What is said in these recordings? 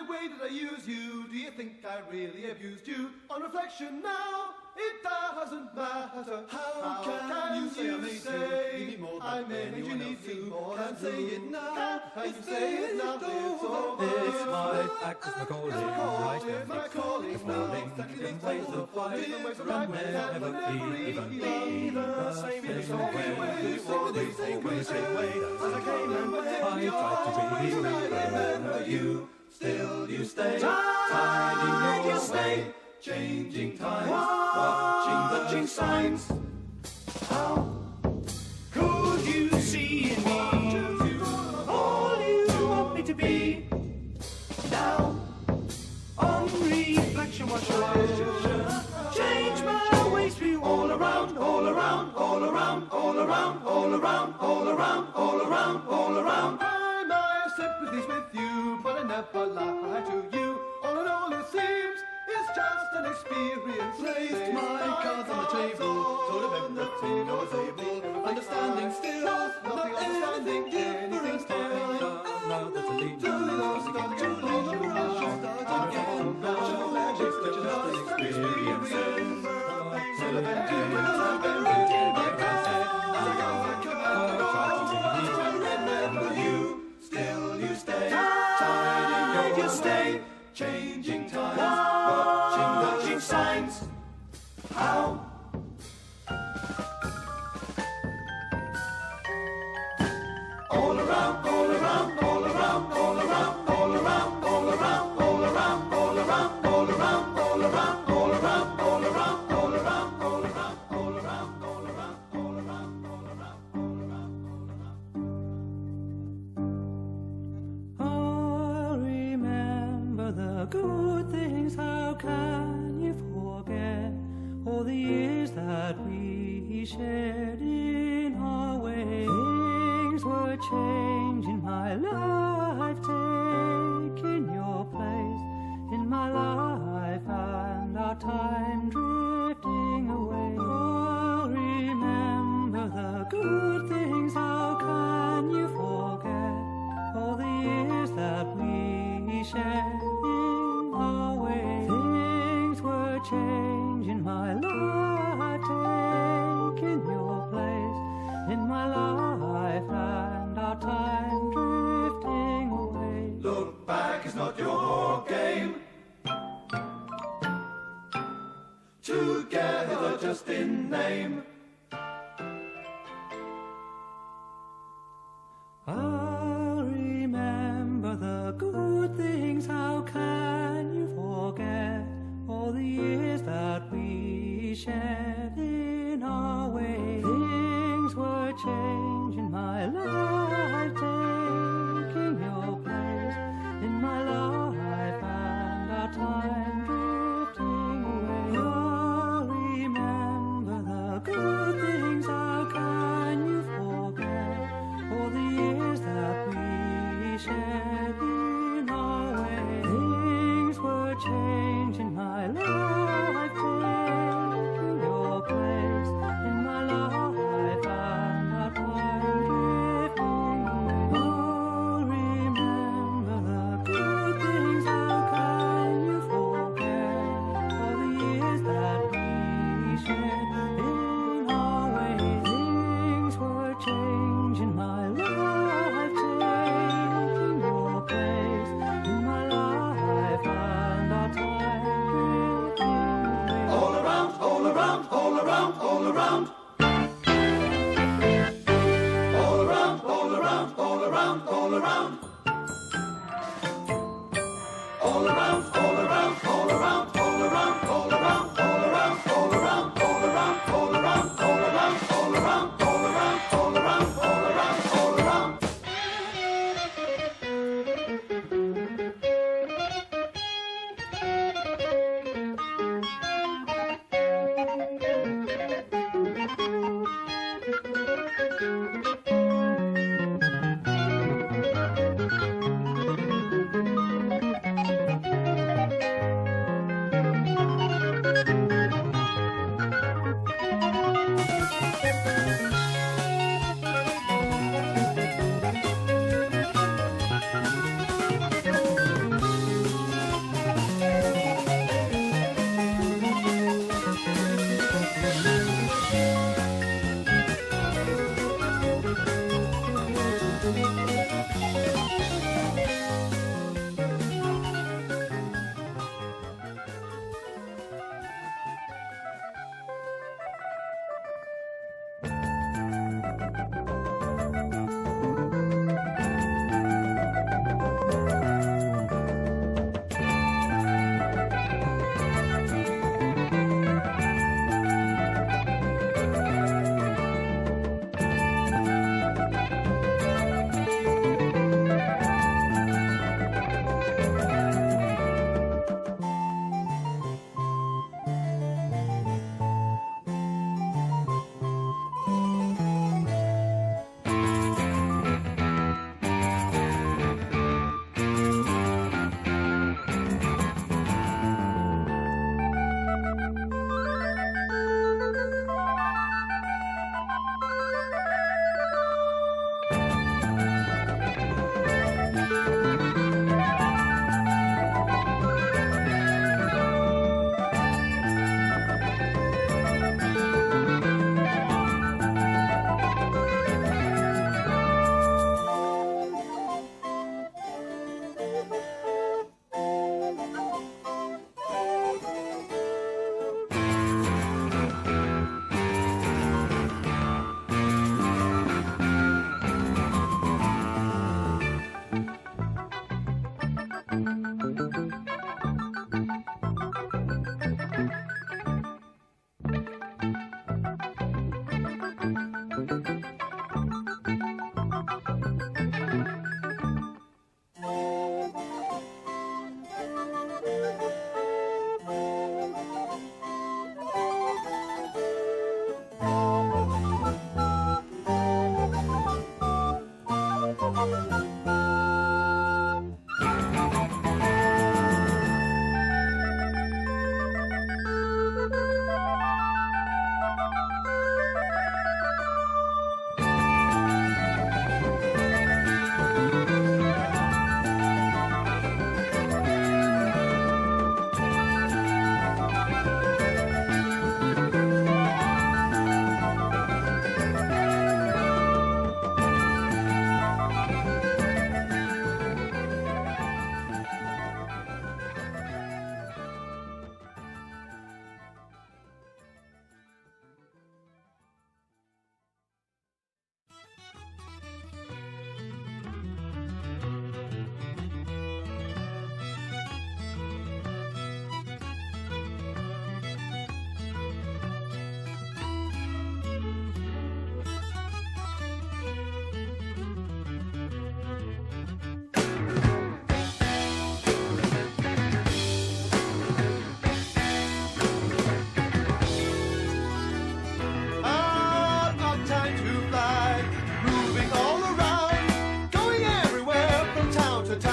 way did I use you? Do you think I really abused you? On reflection now, it doesn't matter. How can you say I made you? I made you need to. Can't say it now. Can you say it now? It's over. It's my act, it's my calling. Right and my calling. it's falling. Different ways of fight can never be even be the same. There's no way. Always, always, way. As I came and went, I tried to remember you. Still you stay, tied in your way, changing times, watching signs. How could you see in me all you want me to be? Now, on reflection, what shall I do? Change my ways for you all around, all around, all around, all around, all around, all around, all around, all around. My sympathies with you, but I never lie to you. All in all, it seems it's just an experience. Placed my cards on the table, told of everything I was able. Understanding still, nothing understanding different still. Now that's a lead. Truly lost, I'm truly lost. Start again, now it's just an experience. Stay, changing times, watching signs. How? All around, all around, all around, all around, all around, all around, all around, all around, all around, all around, all around, all around, all around, all around, all around, all around, all around, all around, all around. The good things, how can you forget all the years that we shared in our way? Things were changing, my life taking your place in my life, and our time drifting away. Oh, remember the good things, how can you forget all the years that we shared? Changing my life, taking your place in my life, and our time drifting away. Look back is not your game. Together just in name. I'll remember the good things, how can you forget all the years that we shared in our way? Things were changing, my life taking your place in my life, and our time drifting away. I'll remember the good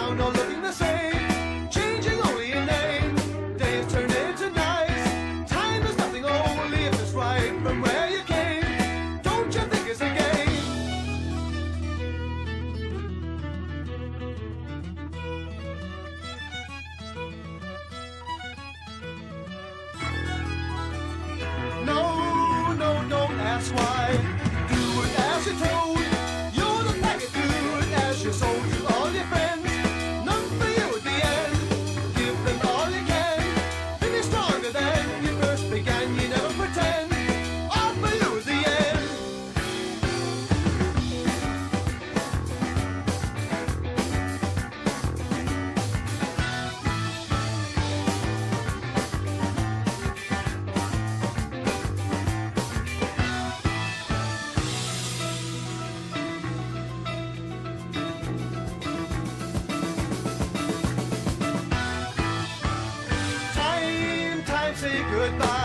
around all looking the same, changing only in name. Days turn into nights. Time is nothing only if it's right from where you came. Don't you think it's a game? No, no, don't ask why. Do it as you're told. You're the packet dude as you're sold to all your friends. None for you at the end. Give them all you can. Finish stronger than you first began. You never pretend. All for you at the end. Time, say goodbye.